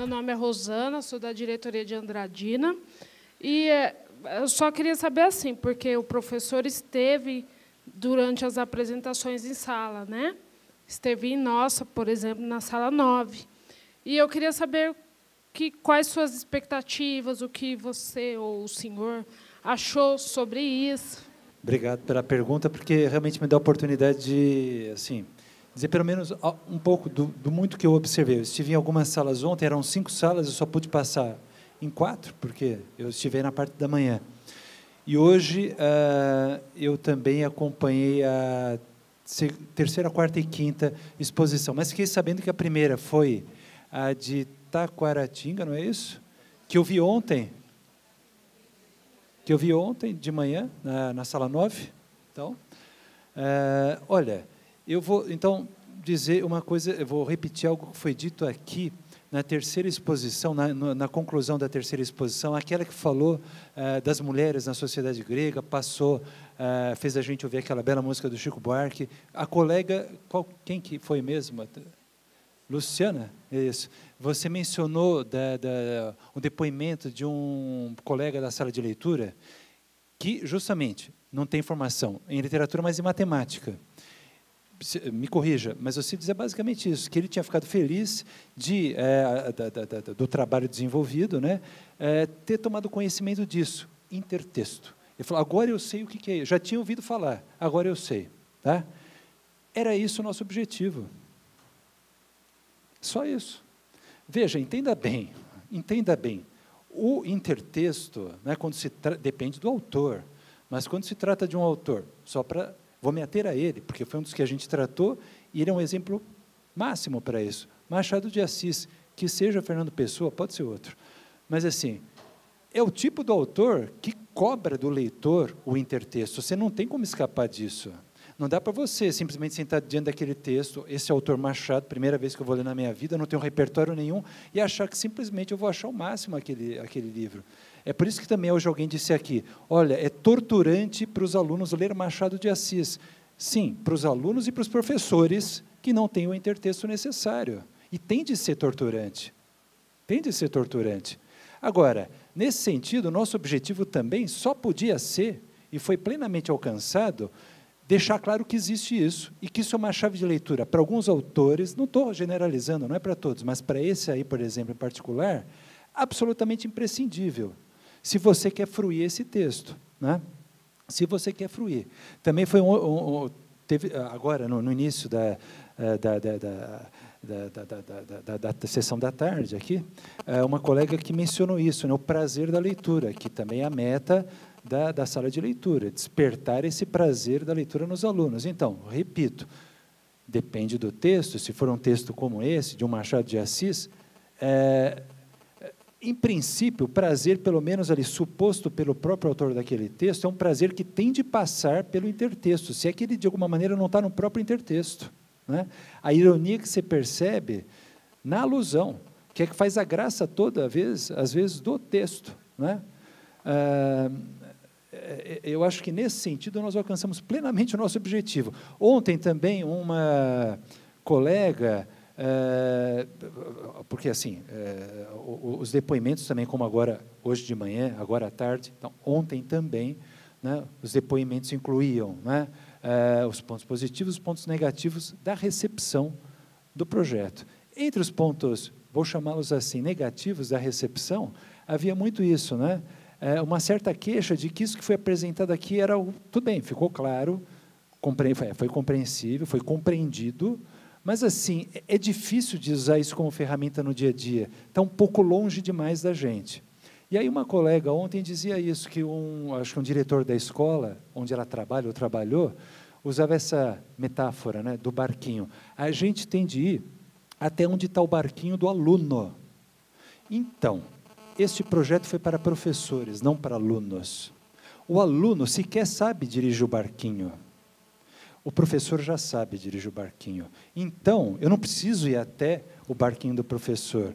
Meu nome é Rosana, sou da diretoria de Andradina. E eu só queria saber assim, porque o professor esteve durante as apresentações em sala, né? Esteve em nossa, por exemplo, na sala 9. E eu queria saber quais suas expectativas, o que você ou o senhor achou sobre isso. Obrigado pela pergunta, porque realmente me dá a oportunidade de, assim, dizer pelo menos um pouco do muito que eu observei. Eu estive em algumas salas ontem, eram 5 salas, eu só pude passar em 4, porque eu estive na parte da manhã. E hoje eu também acompanhei a terceira, quarta e quinta exposição, mas fiquei sabendo que a primeira foi a de Taquaratinga, não é isso? Que eu vi ontem de manhã, na sala 9. Então, olha, eu vou, então, dizer uma coisa, eu vou repetir algo que foi dito aqui na terceira exposição, na conclusão da terceira exposição, aquela que falou das mulheres na sociedade grega, fez a gente ouvir aquela bela música do Chico Buarque. A colega, quem que foi mesmo? Luciana? Isso. Você mencionou o depoimento de um colega da sala de leitura que, justamente, não tem formação em literatura, mas em matemática. Me corrija, mas você dizia basicamente isso, que ele tinha ficado feliz do trabalho desenvolvido, né, ter tomado conhecimento disso, intertexto. Ele falou, agora eu sei o que é isso. Já tinha ouvido falar, agora eu sei. Tá? Era isso o nosso objetivo. Só isso. Veja, entenda bem. O intertexto, né, depende do autor, mas quando se trata de um autor, vou me ater a ele, porque foi um dos que a gente tratou, e ele é um exemplo máximo para isso. Machado de Assis, que seja Fernando Pessoa, pode ser outro. Mas, assim, é o tipo do autor que cobra do leitor o intertexto. Você não tem como escapar disso. Não dá para você simplesmente sentar diante daquele texto, esse autor Machado, primeira vez que eu vou ler na minha vida, não tenho repertório nenhum, e achar que simplesmente eu vou achar o máximo aquele livro. É por isso que também hoje alguém disse aqui, olha, é torturante para os alunos ler Machado de Assis. Sim, para os alunos e para os professores que não têm o intertexto necessário. E tem de ser torturante. Tem de ser torturante. Agora, nesse sentido, o nosso objetivo também só podia ser, e foi plenamente alcançado, deixar claro que existe isso, e que isso é uma chave de leitura. Para alguns autores, não estou generalizando, não é para todos, mas para esse aí, por exemplo, em particular, absolutamente imprescindível, se você quer fruir esse texto. Né? Se você quer fruir. Também foi teve, agora, no início da sessão da tarde, aqui, uma colega que mencionou isso, né, o prazer da leitura, que também é a meta da sala de leitura, despertar esse prazer da leitura nos alunos. Então, repito, depende do texto, se for um texto como esse, de um Machado de Assis, em princípio, o prazer, pelo menos ali suposto pelo próprio autor daquele texto, é um prazer que tem de passar pelo intertexto, se é que ele, de alguma maneira, não está no próprio intertexto. Né? A ironia que você percebe na alusão, que é que faz a graça toda vez, às vezes, do texto. Né? Eu acho que, nesse sentido, nós alcançamos plenamente o nosso objetivo. Ontem, também, uma colega... porque, assim, os depoimentos também, como agora, hoje de manhã, agora à tarde, então, ontem também, né, os depoimentos incluíam, né, os pontos positivos e os pontos negativos da recepção do projeto. Entre os pontos, vou chamá-los assim, negativos da recepção, havia muito isso, né? Uma certa queixa de que isso que foi apresentado aqui era... Tudo bem, ficou claro, foi compreensível, foi compreendido, mas, assim, é difícil de usar isso como ferramenta no dia a dia, está um pouco longe demais da gente. E aí uma colega ontem dizia isso, que acho que um diretor da escola, onde ela trabalha ou trabalhou, usava essa metáfora, né, do barquinho. A gente tem de ir até onde está o barquinho do aluno. Então, este projeto foi para professores, não para alunos. O aluno sequer sabe dirigir o barquinho. O professor já sabe dirigir o barquinho. Então, eu não preciso ir até o barquinho do professor.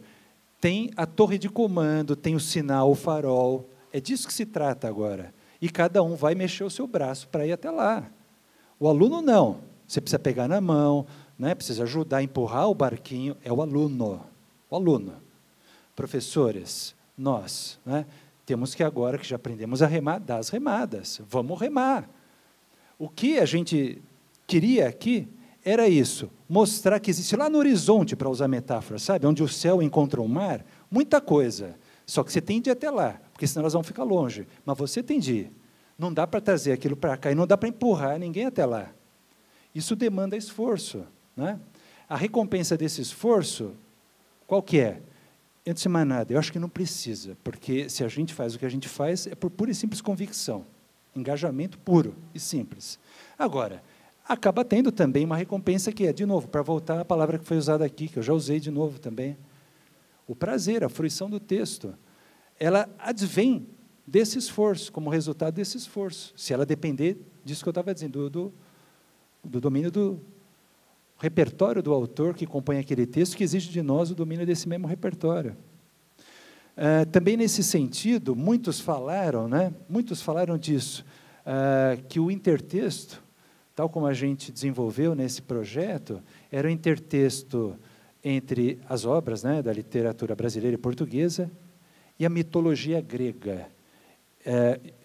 Tem a torre de comando, tem o sinal, o farol. É disso que se trata agora. E cada um vai mexer o seu braço para ir até lá. O aluno não. Você precisa pegar na mão, né? Precisa ajudar a empurrar o barquinho. É o aluno. O aluno. professores, nós, né, temos que agora, que já aprendemos a remar, dar as remadas. Vamos remar. O que a gente queria aqui era isso, mostrar que existe lá no horizonte, para usar metáfora, sabe? Onde o céu encontra o mar, muita coisa. Só que você tem de ir até lá, porque senão nós vamos ficar longe. Mas você tem de ir. Não dá para trazer aquilo para cá e não dá para empurrar ninguém até lá. Isso demanda esforço, né? A recompensa desse esforço, qual que é? Antes de mais nada, eu acho que não precisa, porque se a gente faz o que a gente faz, é por pura e simples convicção. Engajamento puro e simples. Agora, acaba tendo também uma recompensa que é, de novo, para voltar à palavra que foi usada aqui, que eu já usei de novo também, o prazer, a fruição do texto, ela advém desse esforço, como resultado desse esforço, se ela depender disso que eu estava dizendo, do domínio do repertório do autor que compõe aquele texto, que exige de nós o domínio desse mesmo repertório. Também nesse sentido, muitos falaram disso, que o intertexto, tal como a gente desenvolveu nesse projeto, era o intertexto entre as obras, né, da literatura brasileira e portuguesa e a mitologia grega.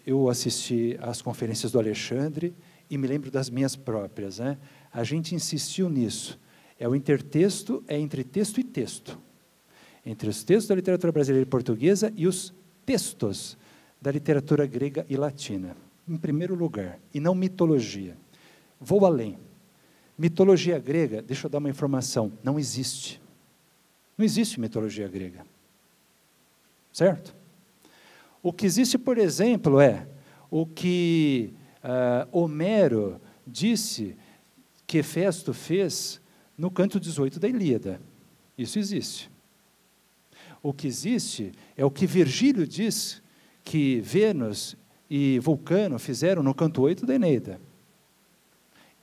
Eu assisti às conferências do Alexandre e me lembro das minhas próprias, né? A gente insistiu nisso. O intertexto é entre texto e texto. Entre os textos da literatura brasileira e portuguesa e os textos da literatura grega e latina, em primeiro lugar, e não mitologia. Vou além. Mitologia grega, deixa eu dar uma informação, não existe. Não existe mitologia grega. Certo? O que existe, por exemplo, é o que Homero disse que Hefesto fez no canto 18 da Ilíada. Isso existe. O que existe é o que Virgílio diz que Vênus e Vulcano fizeram no canto 8 da Eneida.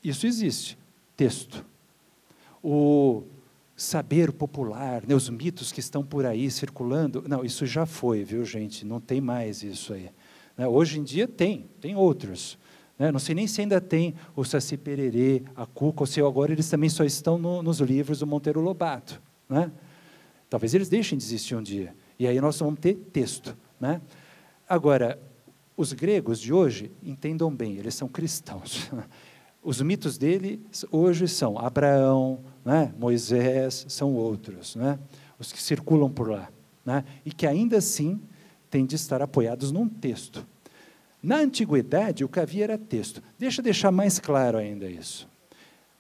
Isso existe. Texto. O saber popular, né, os mitos que estão por aí circulando, não, isso já foi, viu, gente? Não tem mais isso aí. Né? Hoje em dia tem outros. Né? Não sei nem se ainda tem o Saci Pererê, a Cuca, ou se agora eles também só estão nos livros do Monteiro Lobato. Né? Talvez eles deixem de existir um dia. E aí nós vamos ter texto. Né? Agora, os gregos de hoje, entendam bem, eles são cristãos. Os mitos dele hoje são Abraão, né, Moisés, são outros, né, os que circulam por lá, né, e que ainda assim têm de estar apoiados num texto. Na antiguidade, o que havia era texto. Deixa eu deixar mais claro ainda isso.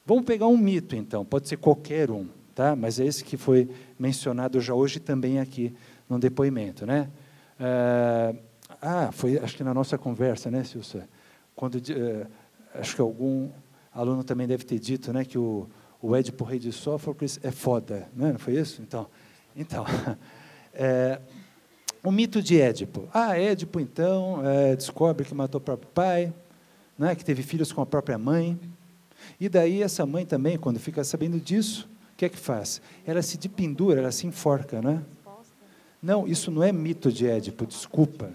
Vamos pegar um mito, então, pode ser qualquer um, tá? Mas é esse que foi mencionado já hoje também aqui no depoimento. Né? Foi acho que na nossa conversa, né, Silsa? Quando... acho que algum aluno também deve ter dito, né, que o Édipo, rei de Sófocles, é foda, né? Não foi isso? Então o mito de Édipo. Édipo, então, descobre que matou o próprio pai, né, que teve filhos com a própria mãe, e daí essa mãe também, quando fica sabendo disso, o que é que faz? Ela se dependura, ela se enforca, né? Não, isso não é mito de Édipo, desculpa.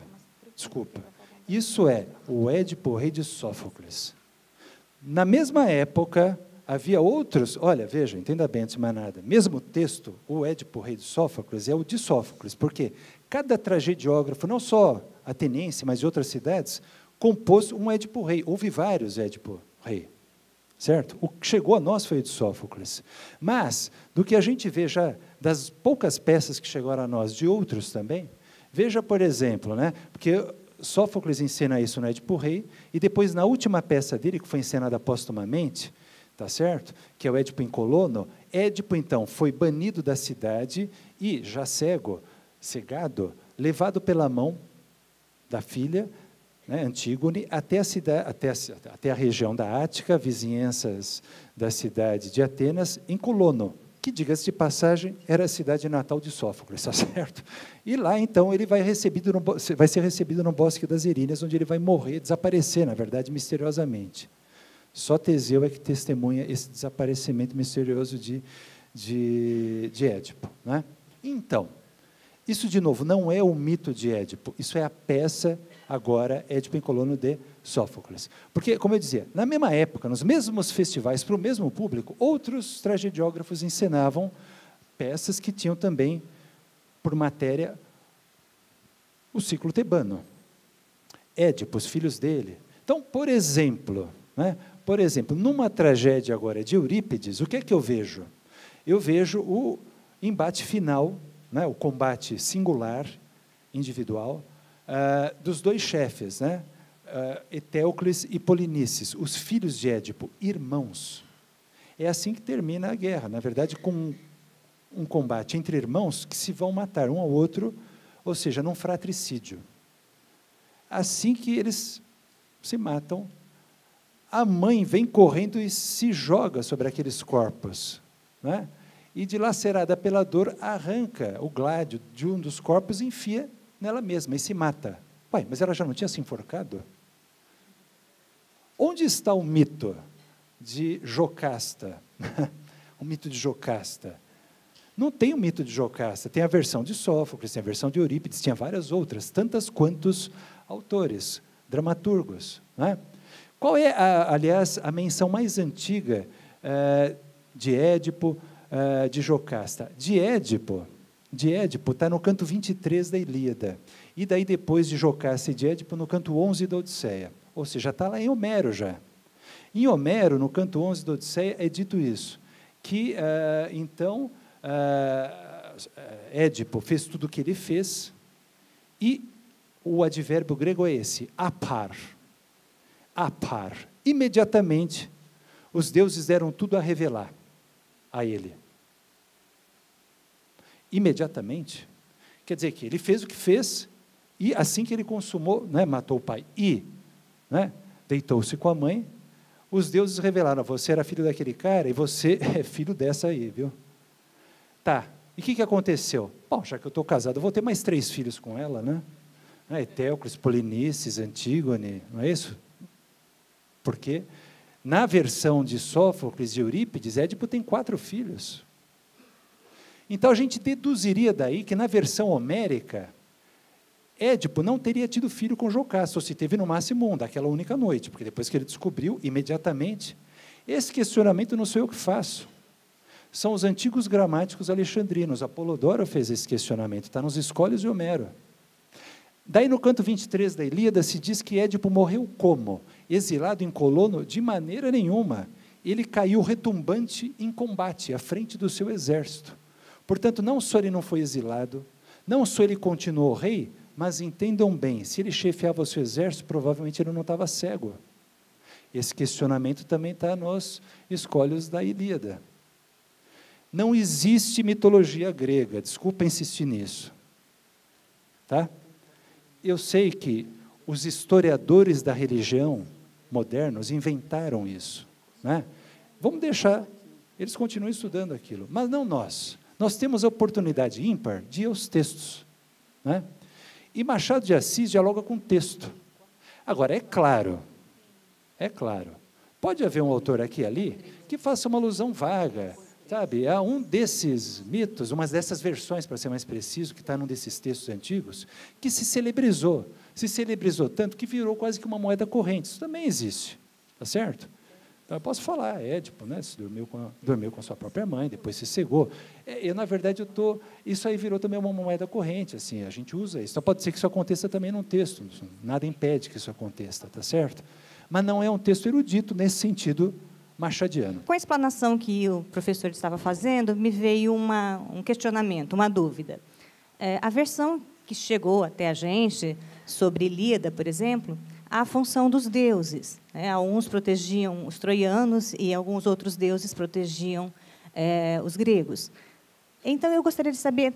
Isso é o Édipo, rei de Sófocles. Na mesma época, havia outros... Olha, veja, entenda bem, antes de mais nada. Mesmo texto, o Édipo, rei de Sófocles, é o de Sófocles, porque cada tragediógrafo, não só ateniense, mas de outras cidades, compôs um Édipo rei. Houve vários Édipo rei, certo? O que chegou a nós foi o de Sófocles. Mas, do que a gente vê já, das poucas peças que chegaram a nós, de outros também, veja, por exemplo, né, porque... Sófocles encena isso no Édipo Rei, e depois, na última peça dele, que foi encenada póstumamente, tá certo? Que é o Édipo em Colono, Édipo, então, foi banido da cidade e, já cegado, levado pela mão da filha, né, Antígone, até a região da Ática, vizinhanças da cidade de Atenas, em Colono, que, diga-se de passagem, era a cidade natal de Sófocles, está certo? E lá, então, ele vai ser recebido no Bosque das Eríneas, onde ele vai morrer, desaparecer, na verdade, misteriosamente. Só Teseu é que testemunha esse desaparecimento misterioso de Édipo. Né? Então, isso, de novo, não é o mito de Édipo, isso é a peça, agora, Édipo em Colono de Sófocles. Porque, como eu dizia, na mesma época, nos mesmos festivais, para o mesmo público, outros tragediógrafos encenavam peças que tinham também por matéria, o ciclo tebano. Édipo, os filhos dele. Então, por exemplo, numa tragédia agora de Eurípides, o que é que eu vejo? Eu vejo o embate final, né, o combate singular, individual, dos dois chefes, né, Etéocles e Polinices, os filhos de Édipo, irmãos. É assim que termina a guerra, na verdade, com um combate entre irmãos que se vão matar um ao outro, ou seja, num fratricídio. Assim que eles se matam, a mãe vem correndo e se joga sobre aqueles corpos, né? E, dilacerada pela dor, arranca o gládio de um dos corpos e enfia nela mesma, e se mata. Ué, mas ela já não tinha se enforcado? Onde está o mito de Jocasta? O mito de Jocasta. Não tem o mito de Jocasta, tem a versão de Sófocles, tem a versão de Eurípides, tinha várias outras, tantas quantos autores, dramaturgos, né? Qual é, aliás, a menção mais antiga de Édipo, de Jocasta? De Édipo está no canto 23 da Ilíada, e daí depois de Jocasta e de Édipo no canto 11 da Odisseia, ou seja, está lá em Homero já. Em Homero, no canto 11 da Odisseia, é dito isso, que, então, Édipo fez tudo o que ele fez, e o advérbio grego é esse, apar. Apar. Imediatamente, os deuses deram tudo a revelar a ele. Imediatamente. Quer dizer que ele fez o que fez, e assim que ele consumou, né, matou o pai, e, né, deitou-se com a mãe, os deuses revelaram, você era filho daquele cara, e você é filho dessa aí, viu? Tá, e o que aconteceu? Bom, já que eu estou casado, eu vou ter mais 3 filhos com ela, né? Etéocles, Polinices, Antígone, não é isso? Porque, na versão de Sófocles e Eurípides, Édipo tem 4 filhos. Então, a gente deduziria daí que, na versão homérica, Édipo não teria tido filho com Jocasta, ou se teve no máximo um, daquela única noite, porque depois que ele descobriu, imediatamente. Esse questionamento não sou eu que faço. São os antigos gramáticos alexandrinos. Apolodoro fez esse questionamento, está nos Escólios de Homero. Daí, no canto 23 da Ilíada, se diz que Édipo morreu como? Exilado em Colono? De maneira nenhuma. Ele caiu retumbante em combate, à frente do seu exército. Portanto, não só ele não foi exilado, não só ele continuou rei, mas entendam bem, se ele chefiava o seu exército, provavelmente ele não estava cego. Esse questionamento também está nos Escólios da Ilíada. Não existe mitologia grega, desculpa insistir nisso. Tá? Eu sei que os historiadores da religião modernos inventaram isso, né? Vamos deixar, eles continuam estudando aquilo, mas não nós. Nós temos a oportunidade ímpar de ir aos textos, né? E Machado de Assis dialoga com o texto. Agora, é claro, pode haver um autor aqui e ali que faça uma alusão vaga, sabe, a um desses mitos, uma dessas versões, para ser mais preciso, que está num desses textos antigos, que se celebrizou tanto que virou quase que uma moeda corrente. Isso também existe, tá certo? Então, eu posso falar, Édipo, né, se dormiu com a sua própria mãe, depois se cegou. Na verdade, isso aí virou também uma moeda corrente, assim, a gente usa isso. Então, pode ser que isso aconteça também num texto, nada impede que isso aconteça, tá certo? Mas não é um texto erudito nesse sentido machadiano. Com a explanação que o professor estava fazendo, me veio um questionamento, uma dúvida. A versão que chegou até a gente sobre Ilíada, por exemplo, a função dos deuses, né? Alguns protegiam os troianos e alguns outros deuses protegiam os gregos. Então, eu gostaria de saber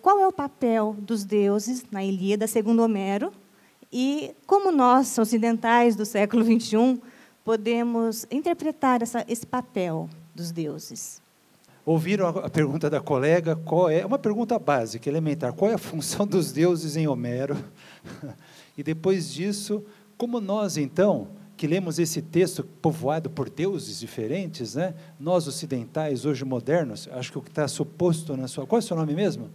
qual é o papel dos deuses na Ilíada, segundo Homero, e como nós, ocidentais do século XXI, podemos interpretar esse papel dos deuses. Ouviram a pergunta da colega? Uma pergunta básica, elementar. Qual é a função dos deuses em Homero? E depois disso, como nós, então, que lemos esse texto povoado por deuses diferentes, né? Nós ocidentais, hoje modernos, acho que o que está suposto na sua... Qual é o seu nome mesmo?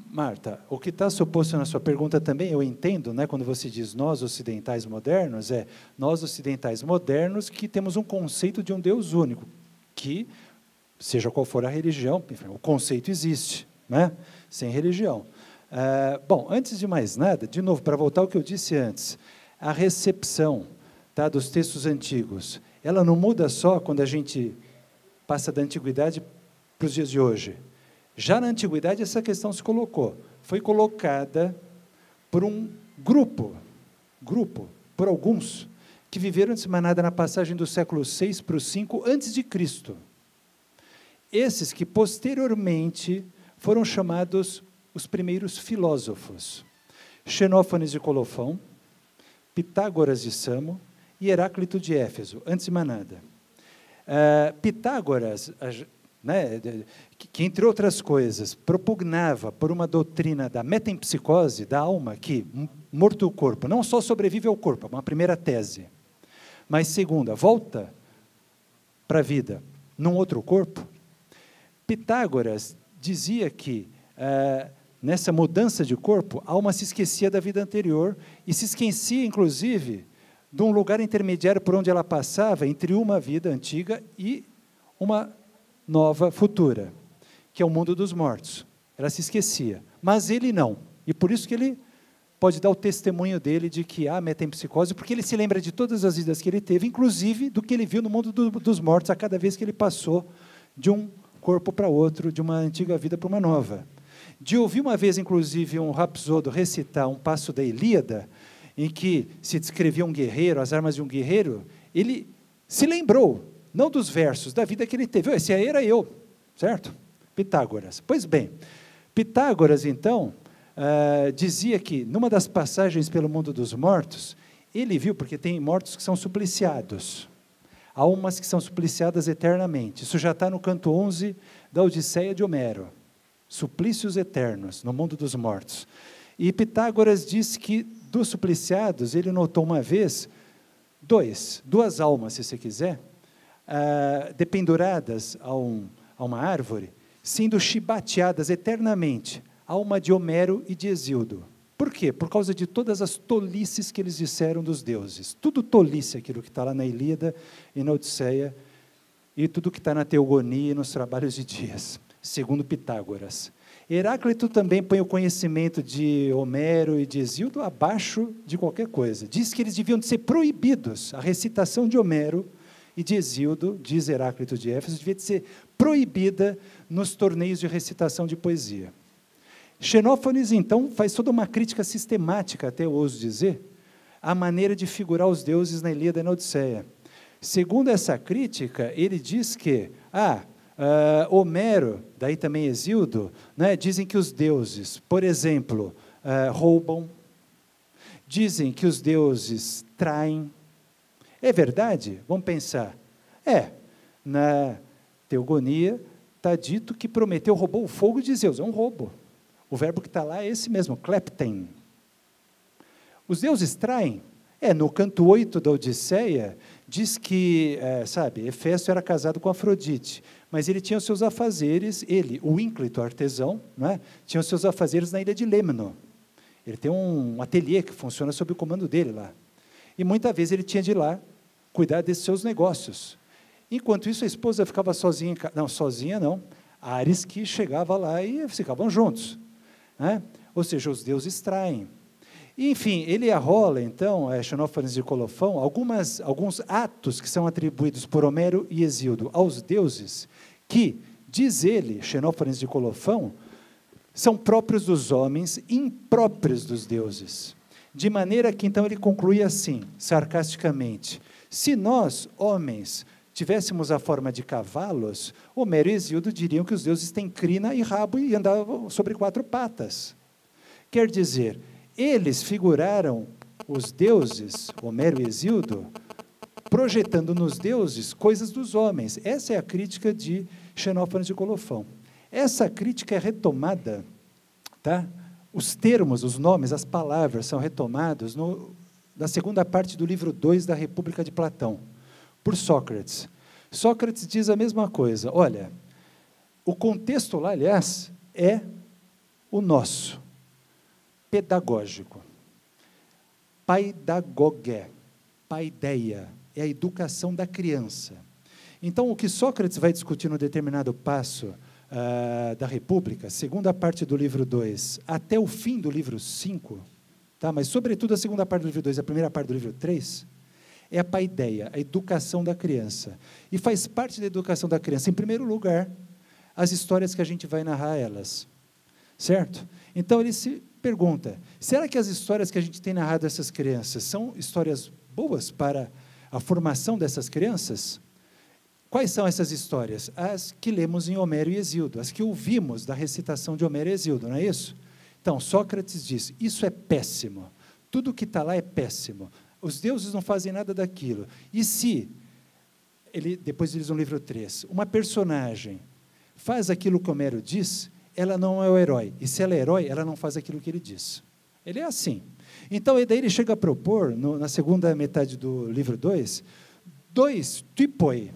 Marta, o que está suposto na sua pergunta também, eu entendo, né, quando você diz nós ocidentais modernos, nós ocidentais modernos que temos um conceito de um Deus único, que, seja qual for a religião, enfim, o conceito existe, né? Sem religião. Bom, antes de mais nada, de novo, para voltar ao que eu disse antes, a recepção, tá, dos textos antigos, ela não muda só quando a gente passa da antiguidade para os dias de hoje. Já na antiguidade essa questão se colocou, foi colocada por um grupo, por alguns, que viveram antes de mais nada na passagem do século VI para o V antes de Cristo. Esses que posteriormente foram chamados os primeiros filósofos. Xenófanes de Colofão, Pitágoras de Samo e Heráclito de Éfeso, antes de mais nada. Pitágoras, né, que, entre outras coisas, propugnava por uma doutrina da metempsicose, da alma, que, morto o corpo, não só sobrevive ao corpo, uma primeira tese, mas, segunda, volta para a vida num outro corpo. Pitágoras dizia que, nessa mudança de corpo, a alma se esquecia da vida anterior e se esquecia, inclusive, de um lugar intermediário por onde ela passava entre uma vida antiga e uma nova futura, que é o mundo dos mortos. Ela se esquecia, mas ele não. E por isso que ele pode dar o testemunho dele de que há metempsicose, porque ele se lembra de todas as vidas que ele teve, inclusive do que ele viu no mundo dos mortos a cada vez que ele passou de um corpo para outro, de uma antiga vida para uma nova. De ouvir uma vez, inclusive, um rapsodo recitar um passo da Ilíada, em que se descrevia um guerreiro, as armas de um guerreiro, ele se lembrou, não dos versos, da vida que ele teve. Esse aí era eu, certo? Pitágoras. Pois bem, Pitágoras, então, dizia que, numa das passagens pelo mundo dos mortos, ele viu, porque tem mortos que são supliciados, há umas que são supliciadas eternamente. Isso já está no canto 11 da Odisseia de Homero. Suplícios eternos, no mundo dos mortos. E Pitágoras disse que, dos supliciados, ele notou uma vez duas almas, se você quiser, dependuradas a uma árvore, sendo chibateadas eternamente, a alma de Homero e de Hesíodo. Por quê? Por causa de todas as tolices que eles disseram dos deuses. Tudo tolice, aquilo que está lá na Ilíada e na Odisseia, e tudo que está na Teogonia e nos trabalhos de Dias, segundo Pitágoras. Heráclito também põe o conhecimento de Homero e de Hesíodo abaixo de qualquer coisa. Diz que eles deviam ser proibidos. A recitação de Homero e de Hesíodo, diz Heráclito de Éfeso, devia ser proibida nos torneios de recitação de poesia. Xenófanes, então, faz toda uma crítica sistemática, até eu ouso dizer, à maneira de figurar os deuses na Ilíada e na Odisseia. Segundo essa crítica, ele diz que Homero, daí também Hesíodo, né, dizem que os deuses, por exemplo, roubam, dizem que os deuses traem. É verdade? Vamos pensar. Na Teogonia está dito que Prometeu roubou o fogo de Zeus, é um roubo. O verbo que está lá é esse mesmo, klepten. Os deuses traem? No canto 8 da Odisseia, diz que, Hefesto era casado com Afrodite, mas ele tinha os seus afazeres, o ínclito artesão, né, tinha os seus afazeres na ilha de Lemno. Ele tem um ateliê que funciona sob o comando dele lá. E muitas vezes ele tinha de ir lá cuidar desses seus negócios. Enquanto isso, a esposa ficava sozinha, sozinha não, Ares que chegava lá e ficavam juntos. Né? Ou seja, os deuses traem. Enfim, ele arrola, então, Xenófanes de Colofão, alguns atos que são atribuídos por Homero e Hesíodo aos deuses, que, diz ele, Xenófanes de Colofão, são próprios dos homens, impróprios dos deuses. De maneira que, então, ele conclui assim, sarcasticamente, se nós, homens, tivéssemos a forma de cavalos, Homero e Hesíodo diriam que os deuses têm crina e rabo e andavam sobre 4 patas. Quer dizer, eles figuraram os deuses, Homero e Hesíodo, projetando nos deuses coisas dos homens. Essa é a crítica de Xenófanes de Colofão. Essa crítica é retomada, tá? Os termos, os nomes, as palavras são retomados na segunda parte do livro 2 da República de Platão, por Sócrates. Sócrates diz a mesma coisa. Olha, o contexto lá, aliás, é o nosso, pedagógico. Paidagogé, paideia, é a educação da criança. Então, o que Sócrates vai discutir num determinado passo da República, segunda parte do livro 2, até o fim do livro 5, tá? Mas, sobretudo, a segunda parte do livro 2 e a primeira parte do livro 3, é a paideia, a educação da criança. E faz parte da educação da criança, em primeiro lugar, as histórias que a gente vai narrar a elas. Certo? Então, ele se pergunta, será que as histórias que a gente tem narrado a essas crianças são histórias boas para a formação dessas crianças? Quais são essas histórias? As que lemos em Homero e Hesíodo, as que ouvimos da recitação de Homero e Hesíodo, não é isso? Então, Sócrates diz, isso é péssimo, tudo que está lá é péssimo, os deuses não fazem nada daquilo. E se, depois diz no livro 3, uma personagem faz aquilo que Homero diz, ela não é o herói, e se ela é herói, ela não faz aquilo que ele diz. Ele é assim. Então, daí ele chega a propor, na segunda metade do livro 2, dois typoi,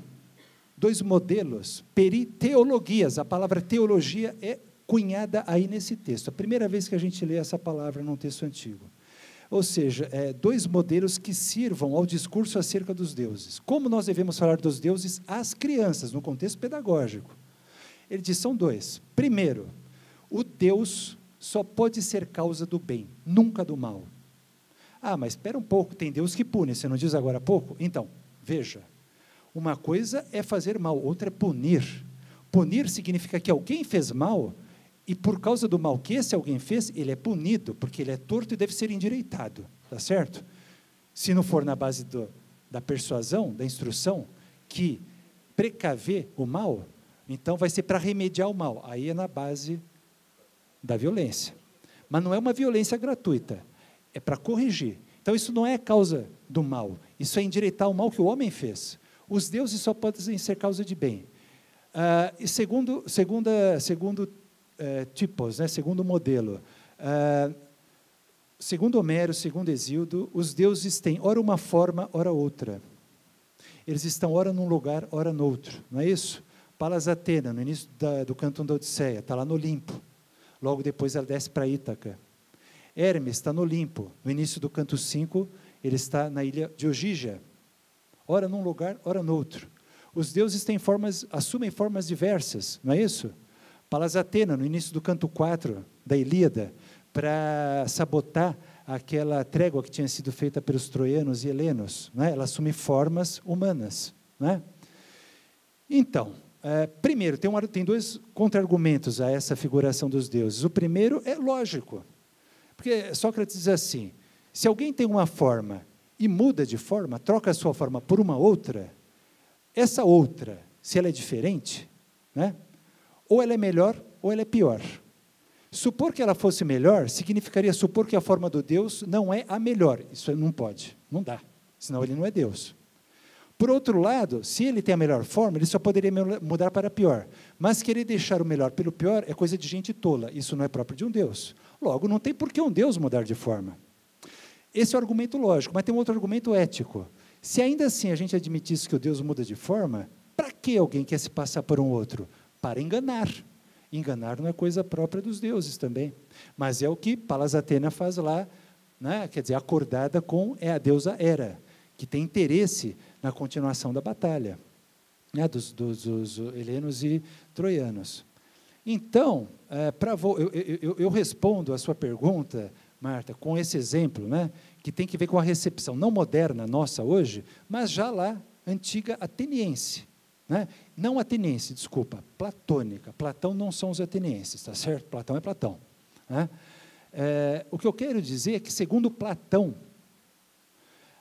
dois modelos, periteologias. A palavra teologia é cunhada aí nesse texto. A primeira vez que a gente lê essa palavra num texto antigo. Ou seja, dois modelos que sirvam ao discurso acerca dos deuses. Como nós devemos falar dos deuses às crianças, no contexto pedagógico? Ele diz, são dois. Primeiro, o Deus só pode ser causa do bem, nunca do mal. Ah, mas espera um pouco, tem Deus que pune, você não diz agora há pouco? Então, veja, uma coisa é fazer mal, outra é punir. Punir significa que alguém fez mal, e por causa do mal que esse alguém fez, ele é punido, porque ele é torto e deve ser endireitado, tá certo? Se não for na base da persuasão, da instrução, que precaver o mal, então vai ser para remediar o mal, aí é na base da violência. Mas não é uma violência gratuita, é para corrigir. Então isso não é causa do mal, isso é endireitar o mal que o homem fez. Os deuses só podem ser causa de bem. E segundo tipos, né, segundo modelo, segundo Homero, segundo Hesíodo, os deuses têm ora uma forma, ora outra. Eles estão ora num lugar, ora no outro, não é isso? Palas Atena, no início do canto da Odisseia, está lá no Olimpo. Logo depois ela desce para Ítaca. Hermes está no Olimpo. No início do canto 5, ele está na ilha de Ogígia. Ora num lugar, ora no outro. Os deuses assumem formas diversas, não é isso? Palas Atena, no início do canto 4 da Ilíada, para sabotar aquela trégua que tinha sido feita pelos troianos e helenos, não é? Ela assume formas humanas, não é? Então, primeiro, tem dois contra-argumentos a essa figuração dos deuses. O primeiro é lógico, porque Sócrates diz assim, se alguém tem uma forma e muda de forma, troca a sua forma por uma outra, essa outra, se ela é diferente, né, ou ela é melhor ou ela é pior. Supor que ela fosse melhor, significaria supor que a forma do Deus não é a melhor. Isso não pode, não dá, senão ele não é Deus. Por outro lado, se ele tem a melhor forma, ele só poderia mudar para a pior. Mas querer deixar o melhor pelo pior é coisa de gente tola. Isso não é próprio de um Deus. Logo, não tem por que um Deus mudar de forma. Esse é o argumento lógico, mas tem um outro argumento ético. Se ainda assim a gente admitisse que o Deus muda de forma, para que alguém quer se passar por um outro? Para enganar. Enganar não é coisa própria dos deuses também. Mas é o que Palas Atena faz lá, né? Quer dizer, acordada com a deusa Hera, que tem interesse na continuação da batalha, né, dos helenos e troianos. Então, eu respondo a sua pergunta, Marta, com esse exemplo, né, que tem que ver com a recepção, não moderna nossa hoje, mas já lá, antiga ateniense. Né? Não ateniense, desculpa, platônica. Platão não são os atenienses, tá certo? Platão é Platão. Né? O que eu quero dizer é que, segundo Platão,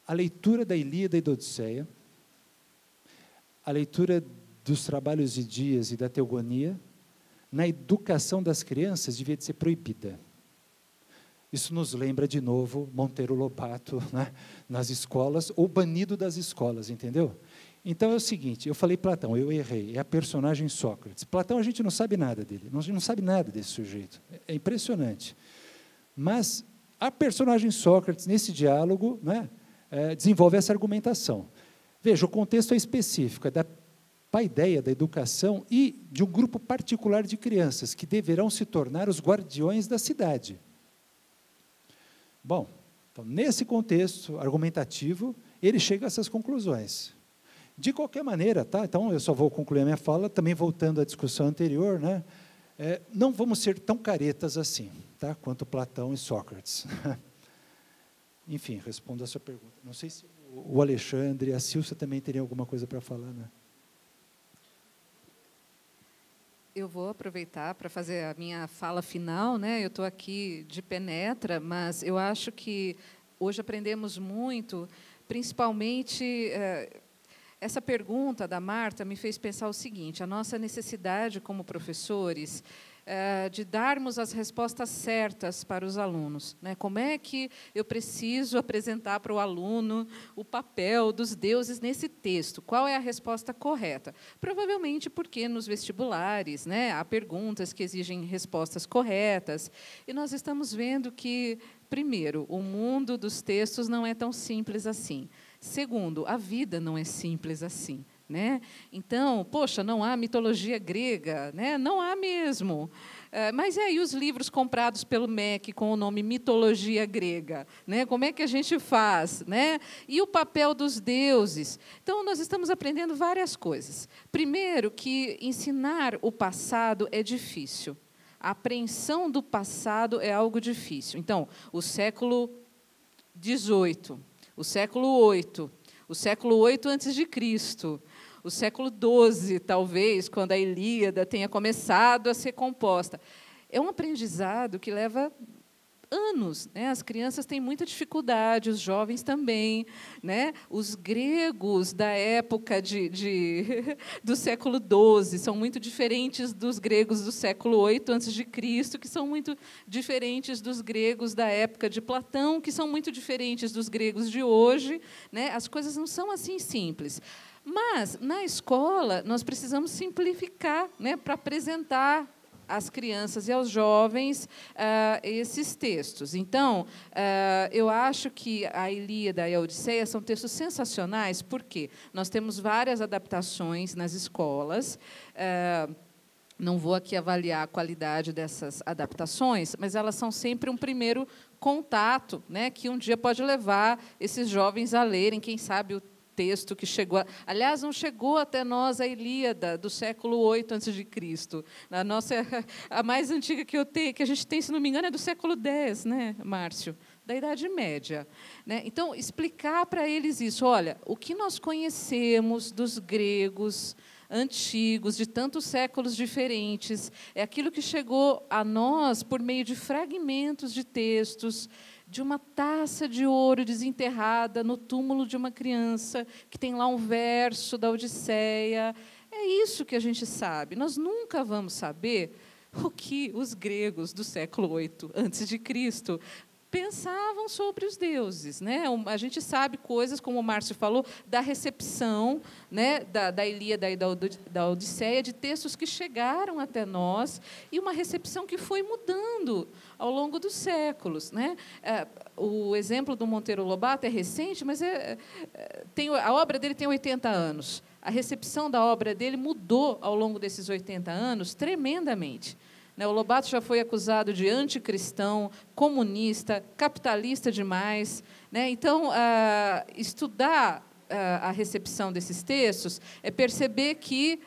a leitura da Ilíada e da Odisseia, a leitura dos trabalhos de Dias e da Teogonia, na educação das crianças, devia de ser proibida. Isso nos lembra, de novo, Monteiro Lobato, né, nas escolas, ou banido das escolas, entendeu? Então, é o seguinte, eu falei Platão, eu errei, é a personagem Sócrates. Platão, a gente não sabe nada dele, a gente não sabe nada desse sujeito, é impressionante. Mas a personagem Sócrates, nesse diálogo, né, desenvolve essa argumentação. Veja, o contexto é específico, é da paideia da educação e de um grupo particular de crianças que deverão se tornar os guardiões da cidade. Bom, então, nesse contexto argumentativo, ele chega a essas conclusões. De qualquer maneira, tá? Então, eu só vou concluir a minha fala, também voltando à discussão anterior, né? Não vamos ser tão caretas assim, tá? Quanto Platão e Sócrates. Enfim, respondo a sua pergunta. Não sei se o Alexandre e a Silcia também teriam alguma coisa para falar, né? Eu vou aproveitar para fazer a minha fala final, né? Eu estou aqui de penetra, mas eu acho que hoje aprendemos muito, principalmente essa pergunta da Marta me fez pensar o seguinte: a nossa necessidade como professores de darmos as respostas certas para os alunos, né? Como é que eu preciso apresentar para o aluno o papel dos deuses nesse texto? Qual é a resposta correta? Provavelmente porque nos vestibulares, né, há perguntas que exigem respostas corretas, e nós estamos vendo que, primeiro, o mundo dos textos não é tão simples assim. Segundo, a vida não é simples assim. Né? Então, poxa, não há mitologia grega, né? Não há mesmo. Mas e aí os livros comprados pelo MEC com o nome Mitologia Grega? Né? Como é que a gente faz? Né? E o papel dos deuses? Então, nós estamos aprendendo várias coisas. Primeiro, que ensinar o passado é difícil. A apreensão do passado é algo difícil. Então, o século XVIII, o século VIII, o século VIII antes de Cristo, o século XII, talvez, quando a Ilíada tenha começado a ser composta. É um aprendizado que leva anos, né? As crianças têm muita dificuldade, os jovens também, né? Os gregos da época do século XII são muito diferentes dos gregos do século VIII a.C., que são muito diferentes dos gregos da época de Platão, que são muito diferentes dos gregos de hoje, né? As coisas não são assim simples. Mas, na escola, nós precisamos simplificar, né, para apresentar às crianças e aos jovens esses textos. Então, eu acho que a Ilíada e a Odisseia são textos sensacionais, porque nós temos várias adaptações nas escolas. Não vou aqui avaliar a qualidade dessas adaptações, mas elas são sempre um primeiro contato, né, que um dia pode levar esses jovens a lerem, quem sabe, o texto que chegou... Aliás, não chegou até nós a Ilíada, do século VIII a.C. A mais antiga que a gente tem, se não me engano, é do século X, né, Márcio? Da Idade Média. Né? Então, explicar para eles isso. Olha, o que nós conhecemos dos gregos antigos, de tantos séculos diferentes, é aquilo que chegou a nós por meio de fragmentos de textos, de uma taça de ouro desenterrada no túmulo de uma criança, que tem lá um verso da Odisseia. É isso que a gente sabe. Nós nunca vamos saber o que os gregos do século VIII a.C. pensavam sobre os deuses, né? A gente sabe coisas, como o Márcio falou, da recepção, né, da Ilíada e da Odisseia, de textos que chegaram até nós, e uma recepção que foi mudando ao longo dos séculos. Né? O exemplo do Monteiro Lobato é recente, mas a obra dele tem 80 anos. A recepção da obra dele mudou ao longo desses 80 anos tremendamente. O Lobato já foi acusado de anticristão, comunista, capitalista demais. Né? Então, estudar a recepção desses textos é perceber que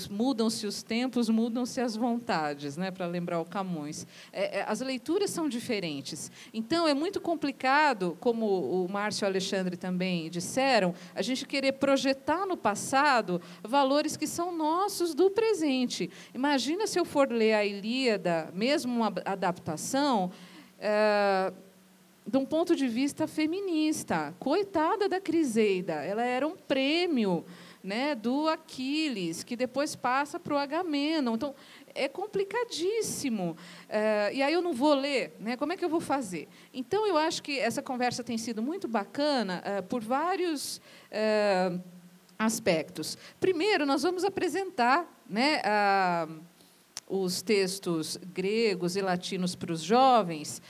mudam-se os tempos, mudam-se as vontades, né? Para lembrar o Camões. As leituras são diferentes. Então, é muito complicado, como o Márcio e o Alexandre também disseram, a gente querer projetar no passado valores que são nossos do presente. Imagina se eu for ler a Ilíada, mesmo uma adaptação, de um ponto de vista feminista. Coitada da Criseida, ela era um prêmio, né, do Aquiles, que depois passa para o Agamenon. Então, é complicadíssimo. E aí eu não vou ler, né? Como é que eu vou fazer? Então, eu acho que essa conversa tem sido muito bacana por vários aspectos. Primeiro, nós vamos apresentar, né, os textos gregos e latinos para os jovens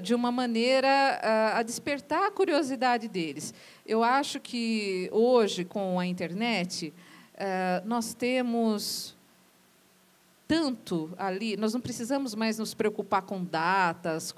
de uma maneira a despertar a curiosidade deles. Eu acho que, hoje, com a internet, nós temos tanto ali, nós não precisamos mais nos preocupar com datas,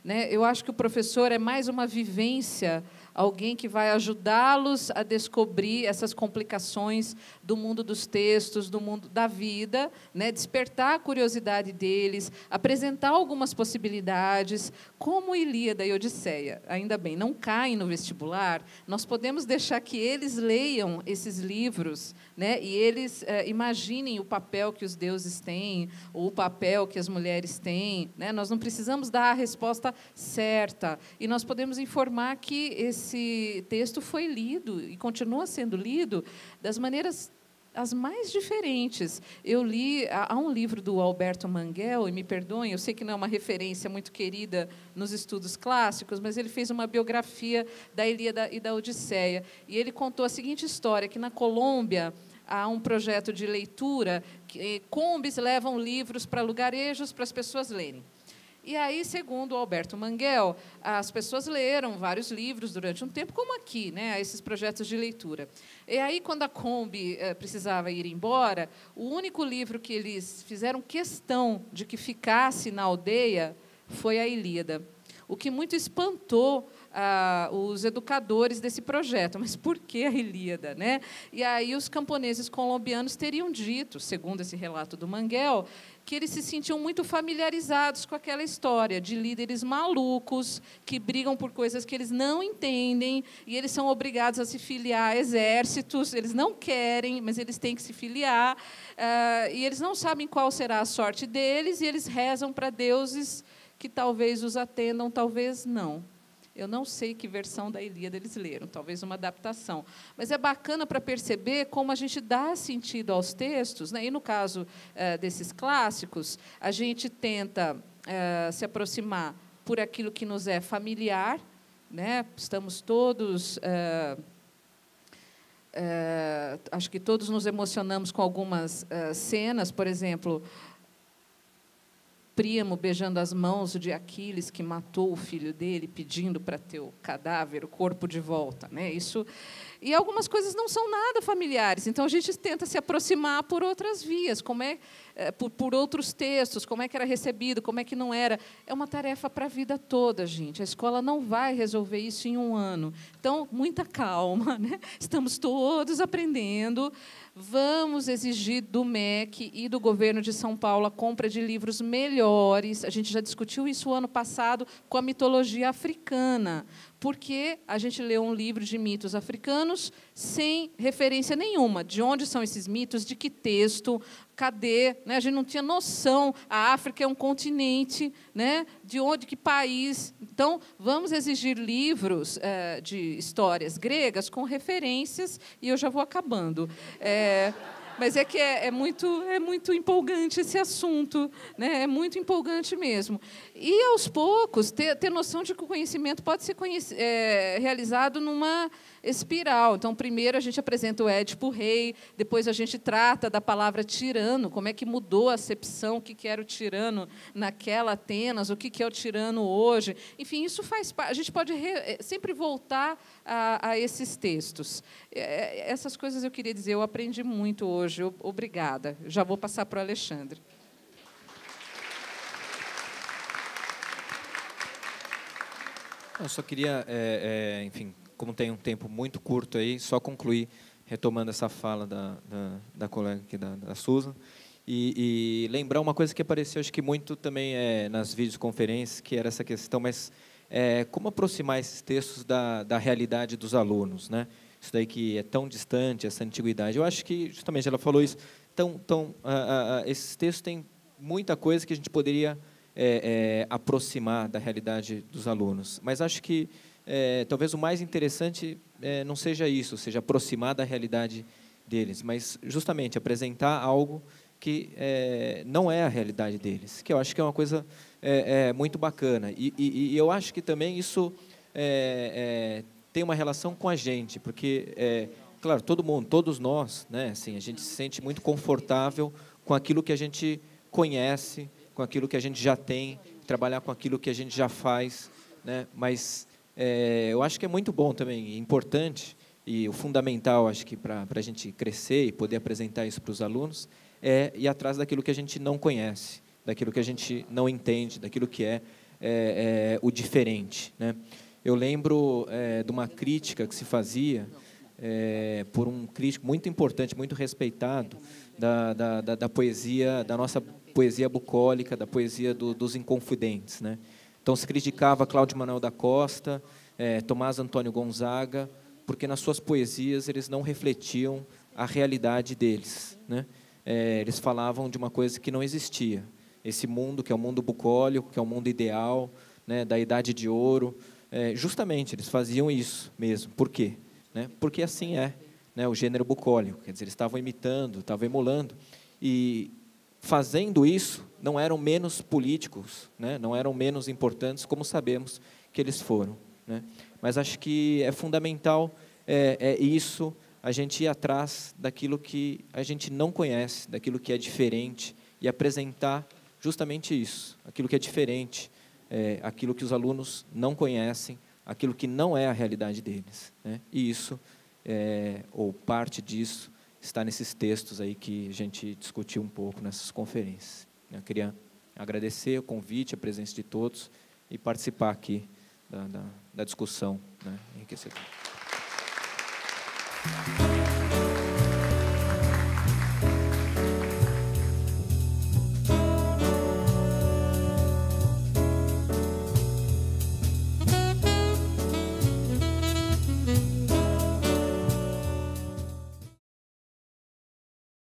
né? Eu acho que o professor é mais uma vivência, alguém que vai ajudá-los a descobrir essas complicações do mundo dos textos, do mundo da vida, né? Despertar a curiosidade deles, apresentar algumas possibilidades, como Ilíada e Odisseia. Ainda bem, não caem no vestibular, nós podemos deixar que eles leiam esses livros, né? E eles imaginem o papel que os deuses têm, ou o papel que as mulheres têm, né? Nós não precisamos dar a resposta certa, e nós podemos informar que esse texto foi lido e continua sendo lido das maneiras as mais diferentes. Eu li, há um livro do Alberto Manguel, e me perdoem, eu sei que não é uma referência muito querida nos estudos clássicos, mas ele fez uma biografia da Ilíada e da Odisseia, e ele contou a seguinte história, que na Colômbia há um projeto de leitura, que combis levam livros para lugarejos para as pessoas lerem. E aí, segundo o Alberto Manguel, as pessoas leram vários livros durante um tempo, como aqui, né, esses projetos de leitura. E aí, quando a Kombi precisava ir embora, o único livro que eles fizeram questão de que ficasse na aldeia foi a Ilíada, o que muito espantou os educadores desse projeto. Mas por que a Ilíada, né? E aí os camponeses colombianos teriam dito, segundo esse relato do Manguel, que eles se sentiam muito familiarizados com aquela história de líderes malucos que brigam por coisas que eles não entendem, e eles são obrigados a se filiar a exércitos, eles não querem, mas eles têm que se filiar, e eles não sabem qual será a sorte deles, e eles rezam para deuses que talvez os atendam, talvez não. Eu não sei que versão da Ilíada eles leram, talvez uma adaptação. Mas é bacana para perceber como a gente dá sentido aos textos, né? E, no caso desses clássicos, a gente tenta se aproximar por aquilo que nos é familiar, né? Estamos todos... acho que todos nos emocionamos com algumas cenas, por exemplo... Príamo beijando as mãos de Aquiles, que matou o filho dele, pedindo para ter o cadáver, o corpo de volta, né? Isso, e algumas coisas não são nada familiares, então a gente tenta se aproximar por outras vias, por outros textos, como é que era recebido, como é que não era. É uma tarefa para a vida toda, gente. A escola não vai resolver isso em um ano. Então, muita calma, né? Estamos todos aprendendo. Vamos exigir do MEC e do governo de São Paulo a compra de livros melhores. A gente já discutiu isso o ano passado com a mitologia africana, porque a gente leu um livro de mitos africanos sem referência nenhuma. De onde são esses mitos? De que texto? Cadê? Né? A gente não tinha noção. A África é um continente, né? De onde, que país? Então, vamos exigir livros de histórias gregas com referências, e eu já vou acabando. Mas é que é muito empolgante esse assunto, né? É muito empolgante mesmo. E, aos poucos, ter noção de que o conhecimento pode ser realizado numa espiral. Então, primeiro a gente apresenta o Édipo Rei, depois a gente trata da palavra tirano, como é que mudou a acepção, o que era o tirano naquela Atenas, o que é o tirano hoje. Enfim, isso faz parte. A gente pode sempre voltar a esses textos. Essas coisas eu queria dizer, eu aprendi muito hoje. Obrigada. Já vou passar para o Alexandre. Eu só queria, enfim, como tem um tempo muito curto aí, só concluir, retomando essa fala da colega aqui, da Susan, e lembrar uma coisa que apareceu, acho que muito também nas videoconferências, que era essa questão, mas como aproximar esses textos da realidade dos alunos, né? Isso daí que é tão distante, essa antiguidade. Eu acho que, justamente, ela falou isso, esses textos têm muita coisa que a gente poderia aproximar da realidade dos alunos. Mas acho que talvez o mais interessante não seja isso, seja aproximar da realidade deles, mas justamente apresentar algo que não é a realidade deles, que eu acho que é uma coisa muito bacana. E eu acho que também isso tem uma relação com a gente, porque, claro, todo mundo, todos nós, né, assim, a gente se sente muito confortável com aquilo que a gente conhece, com aquilo que a gente já tem, trabalhar com aquilo que a gente já faz, né, mas eu acho que é muito bom também, importante, e o fundamental, acho que para a gente crescer e poder apresentar isso para os alunos, é ir atrás daquilo que a gente não conhece, daquilo que a gente não entende, daquilo que é o diferente, né? Eu lembro de uma crítica que se fazia por um crítico muito importante, muito respeitado, da poesia, da nossa poesia bucólica, da poesia dos Inconfidentes, né? Então, se criticava Cláudio Manuel da Costa, Tomás Antônio Gonzaga, porque nas suas poesias eles não refletiam a realidade deles, né? Eles falavam de uma coisa que não existia. Esse mundo, que é o mundo bucólico, que é o mundo ideal, né, da Idade de Ouro. Justamente, eles faziam isso mesmo. Por quê? Né? Porque assim né, o gênero bucólico. Quer dizer, eles estavam imitando, estavam emulando. E, fazendo isso, não eram menos políticos, né, não eram menos importantes, como sabemos que eles foram, né? Mas acho que é fundamental isso, a gente ir atrás daquilo que a gente não conhece, daquilo que é diferente, e apresentar justamente isso, aquilo que é diferente, aquilo que os alunos não conhecem, aquilo que não é a realidade deles, né? E isso, ou parte disso, está nesses textos aí que a gente discutiu um pouco nessas conferências. Eu queria agradecer o convite, a presença de todos e participar aqui da discussão, né, enriquecedora.